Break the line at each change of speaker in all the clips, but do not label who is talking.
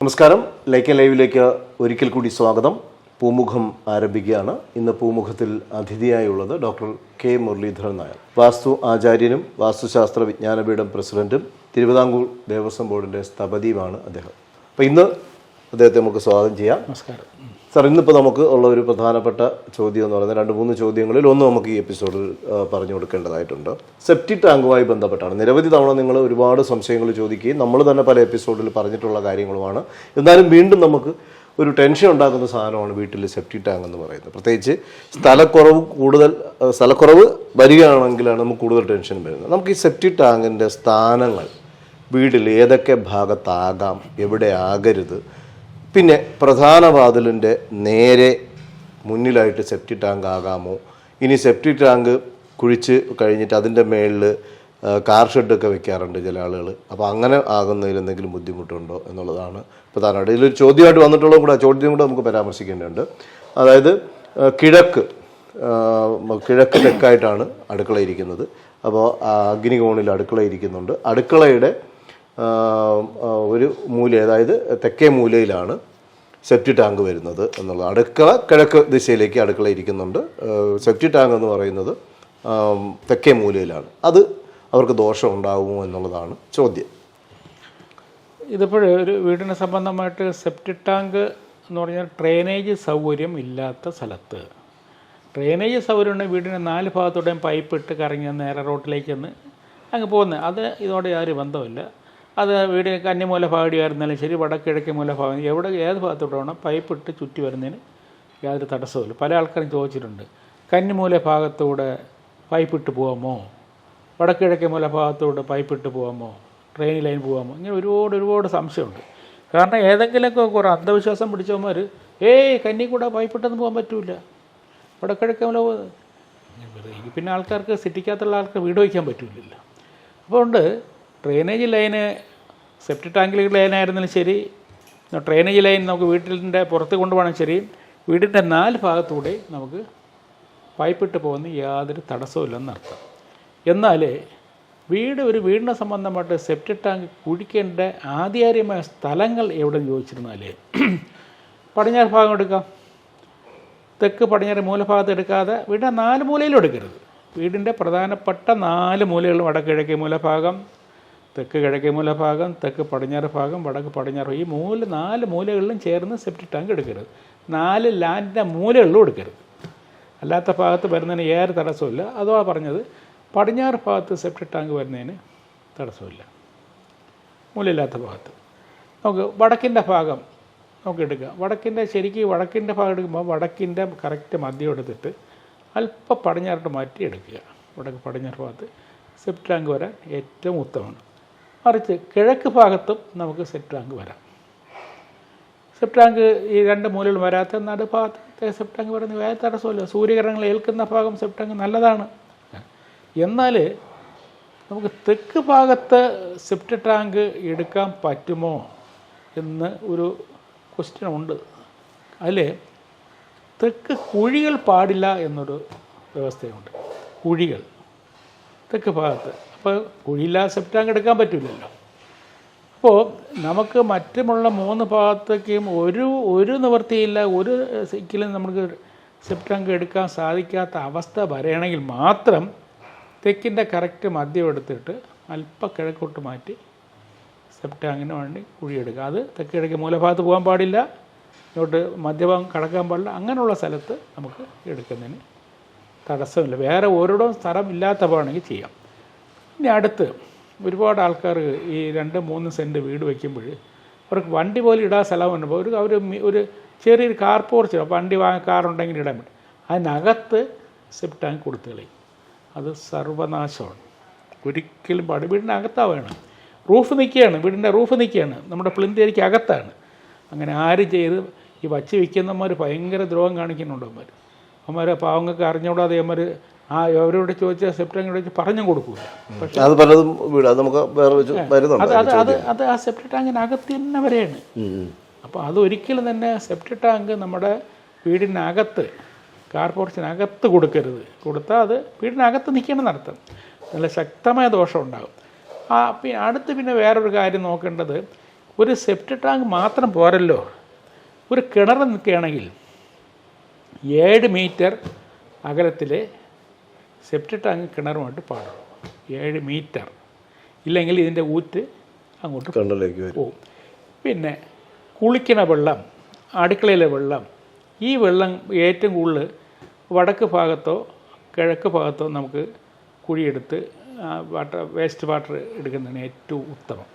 നമസ്കാരം. ലൈക്ക് ലൈവിലേക്ക് ഒരിക്കൽ കൂടി സ്വാഗതം. പൂമുഖം ആരംഭിക്കുകയാണ്. ഇന്ന് പൂമുഖത്തിൽ അതിഥിയായുള്ളത് ഡോക്ടർ കെ മുരളീധരൻ നായർ, വാസ്തു ആചാര്യനും വാസ്തുശാസ്ത്ര വിജ്ഞാനപീഠം പ്രസിഡന്റും തിരുവിതാംകൂർ ദേവസ്വം ബോർഡിൻ്റെ സ്ഥപതിയുമാണ് അദ്ദേഹം. അപ്പോൾ ഇന്ന് അദ്ദേഹത്തെ നമുക്ക് സ്വാഗതം ചെയ്യാം.
നമസ്കാരം
സാർ. ഇന്നിപ്പോൾ നമുക്ക് ഉള്ള ഒരു പ്രധാനപ്പെട്ട ചോദ്യം എന്ന് പറയുന്നത് 2-3 ചോദ്യങ്ങളിൽ ഒന്ന് നമുക്ക് ഈ എപ്പിസോഡിൽ പറഞ്ഞു കൊടുക്കേണ്ടതായിട്ടുണ്ട്. സെപ്റ്റിക് ടാങ്കുമായി ബന്ധപ്പെട്ടാണ്. നിരവധി തവണ നിങ്ങൾ ഒരുപാട് സംശയങ്ങൾ ചോദിക്കുകയും നമ്മൾ തന്നെ പല എപ്പിസോഡിൽ പറഞ്ഞിട്ടുള്ള കാര്യങ്ങളുമാണ്. എന്നാലും വീണ്ടും നമുക്ക് ഒരു ടെൻഷൻ ഉണ്ടാക്കുന്ന സാധനമാണ് വീട്ടിൽ സെപ്റ്റിക് ടാങ്ക് എന്ന് പറയുന്നത്. പ്രത്യേകിച്ച് സ്ഥലക്കുറവ് വരികയാണെങ്കിലാണ് നമുക്ക് കൂടുതൽ ടെൻഷൻ വരുന്നത്. നമുക്ക് ഈ സെപ്റ്റിക് ടാങ്കിൻ്റെ സ്ഥാനങ്ങൾ വീട്ടിൽ ഏതൊക്കെ ഭാഗത്താകാം, എവിടെ ആകരുത്, പിന്നെ പ്രധാന വാതിലിൻ്റെ നേരെ മുന്നിലായിട്ട് സെപ്റ്റിക് ടാങ്ക് ആകാമോ, ഇനി സെപ്റ്റിക് ടാങ്ക് കുഴിച്ച് കഴിഞ്ഞിട്ട് അതിൻ്റെ മേളിൽ കാർ ഷെഡൊക്കെ വെക്കാറുണ്ട് ചില ആളുകൾ. അപ്പോൾ അങ്ങനെ ആകുന്നതിൽ എന്തെങ്കിലും ബുദ്ധിമുട്ടുണ്ടോ എന്നുള്ളതാണ് പ്രധാനമായിട്ട് ഇതിലൊരു ചോദ്യമായിട്ട് വന്നിട്ടുള്ളതും കൂടെ. ആ ചോദ്യം കൂടെ നമുക്ക് പരാമർശിക്കേണ്ടതുണ്ട്. അതായത് കിഴക്ക് തെക്കായിട്ടാണ് അടുക്കള ഇരിക്കുന്നത്. അപ്പോൾ അഗ്നികോണിൽ അടുക്കള ഇരിക്കുന്നുണ്ട്. അടുക്കളയുടെ ഒരു മൂല, അതായത് തെക്കേ മൂലയിലാണ് സെപ്റ്റിക് ടാങ്ക് വരുന്നത് എന്നുള്ളത്. അടുക്കള കിഴക്ക് ദിശയിലേക്ക് അടുക്കള ഇരിക്കുന്നുണ്ട്. സെപ്റ്റിക് ടാങ്ക് എന്ന് പറയുന്നത് തെക്കേ മൂലയിലാണ്. അത് അവർക്ക് ദോഷം ഉണ്ടാകുമോ എന്നുള്ളതാണ് ചോദ്യം.
ഇതിപ്പോൾ ഒരു വീടിന് സംബന്ധമായിട്ട് സെപ്റ്റിക് ടാങ്ക് എന്ന് പറഞ്ഞാൽ ഡ്രെയിനേജ് സൗകര്യം ഇല്ലാത്ത സ്ഥലത്ത്, ഡ്രെയിനേജ് സൗകര്യം ഉണ്ടെങ്കിൽ വീടിന് 4 ഭാഗത്തോടെയും പൈപ്പ് ഇട്ട് കറങ്ങി നേരെ റോട്ടിലേക്ക് അങ്ങ് പോകുന്നത്. അത് ഇതോടെ യാതൊരു ബന്ധമില്ല. അത് വീട് കന്നിമൂല ഭാഗടിയായിരുന്നാലും ശരി, വടക്കിഴക്ക് മൂല ഭാഗം, ഏത് ഭാഗത്തോട്ട് വേണം പൈപ്പ് ഇട്ട് ചുറ്റി വരുന്നതിന് യാതൊരു തടസ്സമില്ല. പല ആൾക്കാരും ചോദിച്ചിട്ടുണ്ട്, കന്നിമൂല ഭാഗത്തൂടെ പൈപ്പ് ഇട്ട് പോകാമോ, വടക്കിഴക്ക് മൂല ഭാഗത്തൂടെ പൈപ്പ് ഇട്ട് പോകാമോ, ട്രെയിൻ ലൈൻ പോകാമോ, ഇങ്ങനെ ഒരുപാട് സംശയമുണ്ട്. കാരണം ഏതെങ്കിലുമൊക്കെ കുറേ അന്ധവിശ്വാസം പിടിച്ചവന്മാർ കന്നി കൂടെ പൈപ്പ് ഇട്ടൊന്നും പോകാൻ പറ്റില്ല, വടക്കിഴക്ക് മൂല പിന്നെ ആൾക്കാർക്ക് സിറ്റിക്കകത്തുള്ള ആൾക്ക് വീട് വയ്ക്കാൻ പറ്റില്ലല്ലോ. അതുകൊണ്ട് ഡ്രെയിനേജ് ലൈന് സെപ്റ്റിക് ടാങ്കിൽ ലൈനായിരുന്നാലും ശരി, ഡ്രെയിനേജ് ലൈൻ നമുക്ക് വീട്ടിൻ്റെ പുറത്ത് കൊണ്ടുപോകണം ശരി, വീടിൻ്റെ 4 ഭാഗത്തൂടെ നമുക്ക് പൈപ്പിട്ട് പോകുന്ന യാതൊരു തടസ്സമില്ലെന്നർത്ഥം. എന്നാൽ ഒരു വീടിനെ സംബന്ധമായിട്ട് സെപ്റ്റിക് ടാങ്ക് കുഴിക്കേണ്ട ആധികാരികമായ സ്ഥലങ്ങൾ എവിടെയെന്ന് ചോദിച്ചിരുന്നാൽ, പടിഞ്ഞാറ് ഭാഗം എടുക്കാം. തെക്ക് പടിഞ്ഞാറ് മൂലഭാഗത്ത് എടുക്കാതെ വീടിൻ്റെ 4 മൂലയിലും എടുക്കരുത്. വീടിൻ്റെ പ്രധാനപ്പെട്ട 4 മൂലകളും, വടക്കിഴക്കേ മൂലഭാഗം, തെക്ക് കിഴക്കേ മൂലഭാഗം, തെക്ക് പടിഞ്ഞാറ് ഭാഗം, വടക്ക് പടിഞ്ഞാറ്, ഈ 4 മൂലകളിലും ചേർന്ന് സെപ്റ്റിക് ടാങ്ക് എടുക്കരുത്. 4 ലാൻഡിൻ്റെ മൂലകളിലും എടുക്കരുത്. അല്ലാത്ത ഭാഗത്ത് വരുന്നതിന് ഏറെ തടസ്സമില്ല. അഥവാ പറഞ്ഞത് പടിഞ്ഞാറ് ഭാഗത്ത് സെപ്റ്റിക് ടാങ്ക് വരുന്നതിന് തടസ്സമില്ല, മൂലയില്ലാത്ത ഭാഗത്ത്. നമുക്ക് വടക്കിൻ്റെ ഭാഗം നമുക്ക് എടുക്കാം. വടക്കിൻ്റെ ഭാഗം എടുക്കുമ്പോൾ വടക്കിൻ്റെ കറക്റ്റ് മദ്യം എടുത്തിട്ട് അല്പം പടിഞ്ഞാറോട്ട് മാറ്റി എടുക്കുക. വടക്ക് പടിഞ്ഞാറ് ഭാഗത്ത് സെപ്റ്റിക് ടാങ്ക് വരാൻ ഏറ്റവും ഉത്തമമാണ്. മറിച്ച് കിഴക്ക് ഭാഗത്തും നമുക്ക് സെപ്റ്റിക് ടാങ്ക് വരാം. സെപ്റ്റിക് ടാങ്ക് ഈ 2 മൂലകൾ വരാത്ത നടുഭാഗത്തെ സെപ്റ്റിക് ടാങ്ക് വരുന്ന വേറെ തടസ്സമില്ല. സൂര്യകിരണങ്ങൾ ഏൽക്കുന്ന ഭാഗം സെപ്റ്റിക് ടാങ്ക് നല്ലതാണ്. എന്നാൽ നമുക്ക് തെക്ക് ഭാഗത്ത് സെപ്റ്റിക് ടാങ്ക് എടുക്കാൻ പറ്റുമോ എന്ന് ഒരു ക്വസ്റ്റ്യൻ ഉണ്ട്. അതിൽ തെക്ക് കുഴികൾ പാടില്ല എന്നൊരു വ്യവസ്ഥയുണ്ട്. കുഴികൾ തെക്ക് ഭാഗത്ത്, അപ്പോൾ കുഴിയില്ലാതെ സെപ്റ്റിക് ടാങ്ക് എടുക്കാൻ പറ്റില്ലല്ലോ. അപ്പോൾ നമുക്ക് മറ്റുമുള്ള 3 ഭാഗത്തേക്കും ഒരു നിവൃത്തിയില്ല, ഒരു സൈക്കിളും നമുക്ക് സെപ്റ്റിക് ടാങ്ക് എടുക്കാൻ സാധിക്കാത്ത അവസ്ഥ വരികയാണെങ്കിൽ മാത്രം തെക്കിൻ്റെ കറക്റ്റ് മദ്യം എടുത്തിട്ട് അല്പം കിഴക്കോട്ട് മാറ്റി സെപ്റ്റിക് ടാങ്കിന് വേണ്ടി കുഴിയെടുക്കുക. അത് തെക്ക് കിഴക്ക് മൂലഭാഗത്ത് പോകാൻ പാടില്ല, ഇങ്ങോട്ട് മധ്യഭാഗം കടക്കാൻ പാടില്ല. അങ്ങനെയുള്ള സ്ഥലത്ത് നമുക്ക് എടുക്കുന്നതിന് തടസ്സമില്ല. വേറെ ഒരിടവും സ്ഥലം ഇല്ലാത്ത പോകണമെങ്കിൽ ചെയ്യാം. ഇനി അടുത്ത് ഒരുപാട് ആൾക്കാർ ഈ 2-3 സെൻറ്റ് വീട് വയ്ക്കുമ്പോൾ അവർക്ക് വണ്ടി പോലും ഇടാൻ സ്ഥലമുണ്ട്. അവർ ഒരു ചെറിയൊരു കാർ പോർച്ച്, വണ്ടി കാറുണ്ടെങ്കിൽ ഇടാൻ പറ്റും, അതിനകത്ത് സെപ്റ്റിക് ടാങ്ക് കൊടുത്തു കളയും. അത് സർവനാശമാണ്. ഒരിക്കലും വീടിൻ്റെ അകത്താണ് വേണം. വീടിൻ്റെ റൂഫ് നിൽക്കുകയാണ്, നമ്മുടെ പ്ലിന്തിലേക്ക് അകത്താണ്. അങ്ങനെ ആരും ചെയ്ത് ഈ വച്ച് വിൽക്കുന്നവന്മാർ ഭയങ്കര ദ്രോഹം കാണിക്കുന്നുണ്ട്. അവന്മാർ പാവങ്ങൾക്ക് അറിഞ്ഞുകൂടാതെ അവരോട് ചോദിച്ചാൽ സെപ്റ്റിക് ടാങ്ക് വെച്ച് പറഞ്ഞും കൊടുക്കില്ല. പക്ഷേ അത് ആ സെപ്റ്റിക് ടാങ്കിനകത്ത് തന്നെ വരെയാണ്. അപ്പോൾ അതൊരിക്കലും തന്നെ സെപ്റ്റിക് ടാങ്ക് നമ്മുടെ വീടിനകത്ത്, കാർ പോർച്ചിനകത്ത് കൊടുക്കരുത്. കൊടുത്താൽ അത് വീടിനകത്ത് നിൽക്കണമെന്നർത്ഥം. നല്ല ശക്തമായ ദോഷം ഉണ്ടാകും. പിന്നെ വേറൊരു കാര്യം നോക്കേണ്ടത്, ഒരു സെപ്റ്റിക് ടാങ്ക് മാത്രം പോരല്ലോ, ഒരു കിണർ നിൽക്കുകയാണെങ്കിൽ 7 മീറ്റർ അകലത്തിൽ സെപ്റ്റിക് ടാങ്ക് കിണറുമായിട്ട് പാടുള്ളൂ. 7 മീറ്റർ, ഇല്ലെങ്കിൽ ഇതിൻ്റെ ഊറ്റ് അങ്ങോട്ട്
കിണറിലേക്ക്
പോകും. പിന്നെ കുളിക്കണ വെള്ളം, അടുക്കളയിലെ വെള്ളം, ഈ വെള്ളം ഏറ്റവും കൂടുതൽ വടക്ക് ഭാഗത്തോ കിഴക്ക് ഭാഗത്തോ നമുക്ക് കുഴിയെടുത്ത് വേസ്റ്റ് വാട്ടർ എടുക്കുന്നതാണ് ഏറ്റവും ഉത്തമം.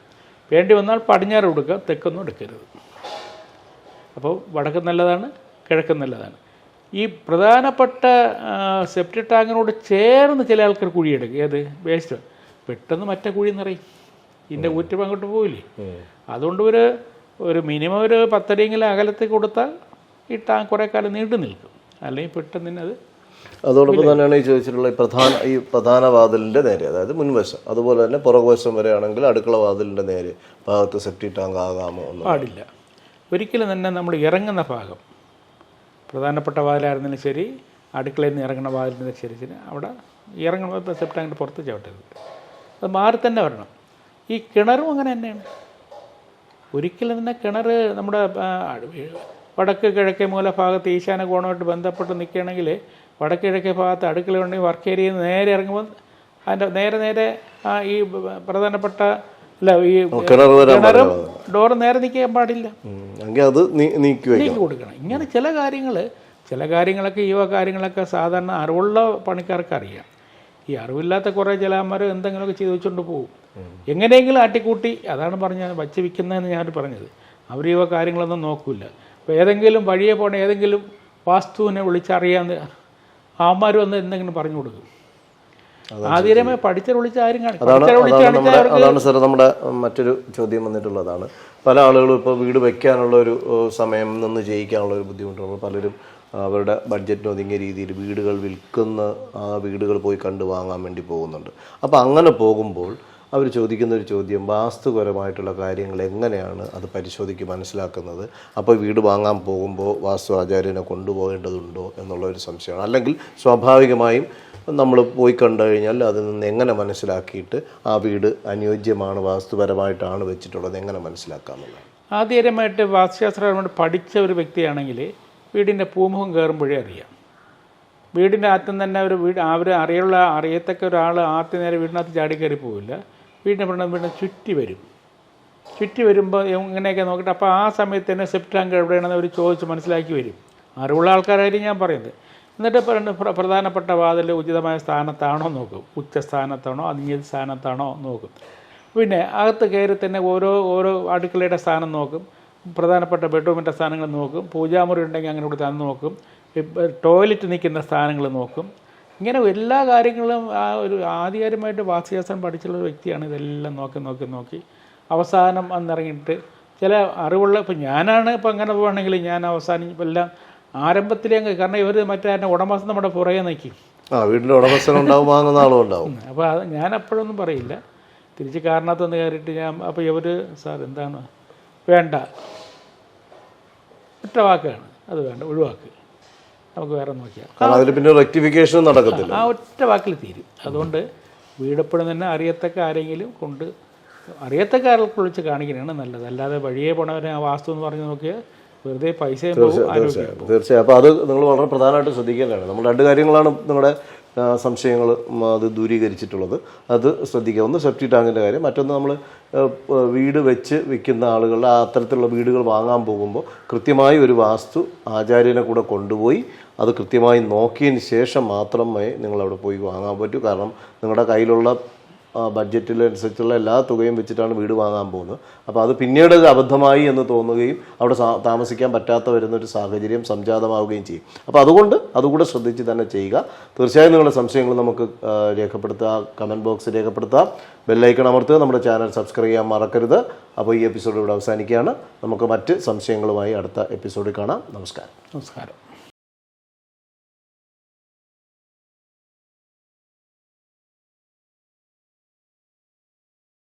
വേണ്ടി വന്നാൽ പടിഞ്ഞാറ് കൊടുക്കുക, തെക്കൊന്നും എടുക്കരുത്. അപ്പോൾ വടക്ക് നല്ലതാണ്, കിഴക്ക് നല്ലതാണ്. ഈ പ്രധാനപ്പെട്ട സെപ്റ്റിക് ടാങ്കിനോട് ചേർന്ന് ചില ആൾക്കാർ കുഴിയെടുക്കും. ഏത് വേസ്റ്റ് പെട്ടെന്ന് മറ്റേ കുഴി നിറയും, ഇതിൻ്റെ ഊറ്റം അങ്ങോട്ട് പോയില്ലേ. അതുകൊണ്ട് ഒരു മിനിമം ഒരു 10 അടിയെങ്കിലും അകലത്തിൽ കൊടുത്താൽ ഈ ടാങ്ക് കുറേ കാലം നീണ്ടു നിൽക്കും. അല്ലെങ്കിൽ പെട്ടെന്ന് തന്നെ അത്.
അതോടൊപ്പം തന്നെയാണ് ഈ ചോദിച്ചിട്ടുള്ള ഈ പ്രധാന വാതിലിൻ്റെ നേരെ, അതായത് മുൻവശം, അതുപോലെ തന്നെ പുറകുവശം വരെയാണെങ്കിൽ അടുക്കള വാതിലിൻ്റെ നേരെ ഭാഗത്ത് സെപ്റ്റിക് ടാങ്ക് ആകാമോ എന്ന്
പാടില്ല. ഒരിക്കലും തന്നെ നമ്മൾ ഇറങ്ങുന്ന ഭാഗം, പ്രധാനപ്പെട്ട വാതിലായിരുന്നാലും ശരി, അടുക്കളയിൽ നിന്ന് ഇറങ്ങുന്ന വാതിലിൻ്റെ ശരി അവിടെ ഇറങ്ങുമ്പോൾ സെപ്റ്റിക് ടാങ്കിൻ്റെ പുറത്ത് ചവിട്ടരുത്. അത് മാറി തന്നെ വരണം. ഈ കിണറും അങ്ങനെ തന്നെയാണ്. ഒരിക്കലും തന്നെ കിണർ നമ്മുടെ വടക്ക് കിഴക്കേ മൂലഭാഗത്ത് ഈശാന കോണമായിട്ട് ബന്ധപ്പെട്ട് നിൽക്കുകയാണെങ്കിൽ വടക്ക് കിഴക്കേ ഭാഗത്ത് അടുക്കള ഉണ്ടെങ്കിൽ വർക്ക് ഏരിയയിൽ നിന്ന് നേരെ ഇറങ്ങുമ്പോൾ അതിൻ്റെ നേരെ ഈ പ്രധാനപ്പെട്ട ഈ കിണറും ഡോറ് നേരെ നിൽക്കാൻ പാടില്ല,
അത് നീക്കി
കൊടുക്കണം. ഇങ്ങനെ ചില കാര്യങ്ങളൊക്കെ ഈ കാര്യങ്ങളൊക്കെ സാധാരണ അറിവുള്ള പണിക്കാർക്ക് അറിയാം. ഈ അറിവില്ലാത്ത കുറേ ചിലന്മാർ എന്തെങ്കിലുമൊക്കെ ചെയ്ത് വെച്ചുകൊണ്ട് പോകും. എങ്ങനെയെങ്കിലും ആട്ടിക്കൂട്ടി, അതാണ് പറഞ്ഞത് വച്ച് വിൽക്കുന്നതെന്ന് ഞാൻ പറഞ്ഞത്. അവർ ഈ കാര്യങ്ങളൊന്നും നോക്കില്ല. അപ്പോൾ ഏതെങ്കിലും വഴിയെ പോണ ഏതെങ്കിലും വാസ്തുവിനെ വിളിച്ചറിയാന്ന് അവന്മാർ വന്ന് എന്തെങ്കിലും പറഞ്ഞു കൊടുക്കും. ആദ്യമേ പഠിച്ച വിളിച്ച ആരും
അതാണ് സാർ നമ്മുടെ മറ്റൊരു ചോദ്യം വന്നിട്ടുള്ളതാണ്. പല ആളുകളും ഇപ്പോൾ വീട് വയ്ക്കാനുള്ള ഒരു സമയം നിന്ന് ജയിക്കാനുള്ള ഒരു ബുദ്ധിമുട്ടുള്ള പലരും അവരുടെ ബഡ്ജറ്റിന് ഒതുങ്ങിയ രീതിയിൽ വീടുകൾ വിൽക്കുന്ന ആ വീടുകൾ പോയി കണ്ടു വാങ്ങാൻ വേണ്ടി പോകുന്നുണ്ട്. അപ്പോൾ അങ്ങനെ പോകുമ്പോൾ അവർ ചോദിക്കുന്ന ഒരു ചോദ്യം, വാസ്തുപരമായിട്ടുള്ള കാര്യങ്ങൾ എങ്ങനെയാണ് അത് പരിശോധിച്ച് മനസ്സിലാക്കുന്നത്? അപ്പോൾ വീട് വാങ്ങാൻ പോകുമ്പോൾ വാസ്തു ആചാര്യനെ കൊണ്ടുപോകേണ്ടതുണ്ടോ എന്നുള്ളൊരു സംശയമാണ്. അല്ലെങ്കിൽ സ്വാഭാവികമായും നമ്മൾ പോയി കണ്ടു കഴിഞ്ഞാൽ അതിൽ നിന്ന് എങ്ങനെ മനസ്സിലാക്കിയിട്ട് ആ വീട് അനുയോജ്യമാണ്, വാസ്തുപരമായിട്ടാണ് വെച്ചിട്ടുള്ളത്, എങ്ങനെ മനസ്സിലാക്കാമെന്നുള്ളത്?
ആദ്യമായിട്ട് വാസ്തുശാസ്ത്രപരമായിട്ട് പഠിച്ച ഒരു വ്യക്തിയാണെങ്കിൽ വീടിൻ്റെ പൂമുഖം കയറുമ്പോഴേ അറിയാം. വീടിൻ്റെ അറ്റം തന്നെ അറിയത്തക്ക ഒരാൾ ആദ്യം നേരെ വീടിനകത്ത് ചാടിക്കയറി പോവില്ല. വീടിൻ്റെ ചുറ്റി വരുമ്പോൾ ഇങ്ങനെയൊക്കെ നോക്കിയിട്ട് അപ്പോൾ ആ സമയത്ത് തന്നെ സെപ്റ്റിക് ടാങ്ക് എവിടെയാണെന്ന് അവർ ചോദിച്ച് മനസ്സിലാക്കി വരും. അറിവുള്ള ആൾക്കാരായിരിക്കും ഞാൻ പറയുന്നത്. എന്നിട്ട് പ്രധാനപ്പെട്ട വാതിൽ ഉചിതമായ സ്ഥാനത്താണോ നോക്കും, ഉച്ചസ്ഥാനത്താണോ അനിയത സ്ഥാനത്താണോ നോക്കും. പിന്നെ അകത്ത് കയറി തന്നെ ഓരോ അടുക്കളയുടെ സ്ഥാനം നോക്കും, പ്രധാനപ്പെട്ട ബെഡ്റൂമിൻ്റെ സ്ഥാനങ്ങൾ നോക്കും, പൂജാമുറി ഉണ്ടെങ്കിൽ അങ്ങനെ കൊടുത്ത് അത് നോക്കും, ടോയ്ലറ്റ് നിൽക്കുന്ന സ്ഥാനങ്ങൾ നോക്കും. ഇങ്ങനെ എല്ലാ കാര്യങ്ങളും ആ ഒരു ആധികാരികമായിട്ട് വാസ്തുശാസ്ത്രം പഠിച്ചുള്ള വ്യക്തിയാണ് ഇതെല്ലാം നോക്കി അവസാനം അന്നിറങ്ങിയിട്ട് ചില അറിവുള്ള ഇപ്പം ഞാനാണ് ഇപ്പം അങ്ങനെ പോവുകയാണെങ്കിൽ ഞാൻ അവസാനം എല്ലാം ആരംഭത്തിലേ കാരണം ഇവർ മറ്റേ ഉടമസ്ഥൻ നമ്മുടെ പുറകെ നിൽക്കും.
വീടിൻ്റെ ഉടമസ്ഥൻ ഉണ്ടാവും, വാങ്ങുന്ന ആളും ഉണ്ടാവും.
അപ്പോൾ അത് ഞാൻ അപ്പോഴൊന്നും പറയില്ല. തിരിച്ച് കാരണത്തൊന്ന് കയറിയിട്ട് അപ്പോൾ ഇവർ സാർ എന്താണ് വേണ്ട, ഒറ്റ വാക്കാണ് അത് വേണ്ട, ഒഴിവാക്ക്, നമുക്ക് വേറെ നോക്കിയാൽ
അതിൽ പിന്നെ റെക്ടിഫിക്കേഷൻ നടക്കത്തില്ല,
ആ ഒറ്റ വാക്കിൽ തീരും. അതുകൊണ്ട് വീടെപ്പോഴും തന്നെ അറിയത്തക്ക ആരെങ്കിലും കൊണ്ട് അറിയത്തക്ക ആൾക്ക് വിളിച്ച് കാണിക്കുന്നതാണ് നല്ലത്. അല്ലാതെ വഴിയെ പോണവരെ ആ വാസ്തു എന്ന് പറഞ്ഞ് നോക്കിയാൽ വെറുതെ പൈസയും
തീർച്ചയായും. അപ്പോൾ അത് നിങ്ങൾ വളരെ പ്രധാനമായിട്ട് ശ്രദ്ധിക്കേണ്ടതാണ്. നമ്മൾ 2 കാര്യങ്ങളാണ് നിങ്ങളുടെ സംശയങ്ങൾ അത് ദൂരീകരിച്ചിട്ടുള്ളത്. അത് ശ്രദ്ധിക്കുക. ഒന്ന് സെപ്റ്റിക് ടാങ്കിൻ്റെ കാര്യം, മറ്റൊന്ന് നമ്മൾ വീട് വെച്ച് വിൽക്കുന്ന ആളുകൾ അത്തരത്തിലുള്ള വീടുകൾ വാങ്ങാൻ പോകുമ്പോൾ കൃത്യമായി ഒരു വാസ്തു ആചാര്യനെ കൂടെ കൊണ്ടുപോയി അത് കൃത്യമായി നോക്കിയതിന് ശേഷം മാത്രമേ നിങ്ങളവിടെ പോയി വാങ്ങാൻ പറ്റൂ. കാരണം നിങ്ങളുടെ കയ്യിലുള്ള ബഡ്ജറ്റിനനുസരിച്ചുള്ള എല്ലാ തുകയും വെച്ചിട്ടാണ് വീട് വാങ്ങാൻ പോകുന്നത്. അപ്പോൾ അത് പിന്നീട് അബദ്ധമായി എന്ന് തോന്നുകയും അവിടെ താമസിക്കാൻ പറ്റാത്ത വരുന്നൊരു സാഹചര്യം സംജാതമാവുകയും ചെയ്യും. അപ്പോൾ അതുകൂടെ ശ്രദ്ധിച്ച് തന്നെ ചെയ്യുക. തീർച്ചയായും നിങ്ങളുടെ സംശയങ്ങൾ നമുക്ക് രേഖപ്പെടുത്തുക, കമൻറ്റ് ബോക്സ് രേഖപ്പെടുത്തുക, ബെല്ലൈക്കൺ അമർത്തുക, നമ്മുടെ ചാനൽ സബ്സ്ക്രൈബ് ചെയ്യാൻ മറക്കരുത്. അപ്പോൾ ഈ എപ്പിസോഡ് ഇവിടെ അവസാനിക്കുകയാണ്. നമുക്ക് മറ്റ് സംശയങ്ങളുമായി അടുത്ത എപ്പിസോഡിൽ കാണാം. നമസ്കാരം.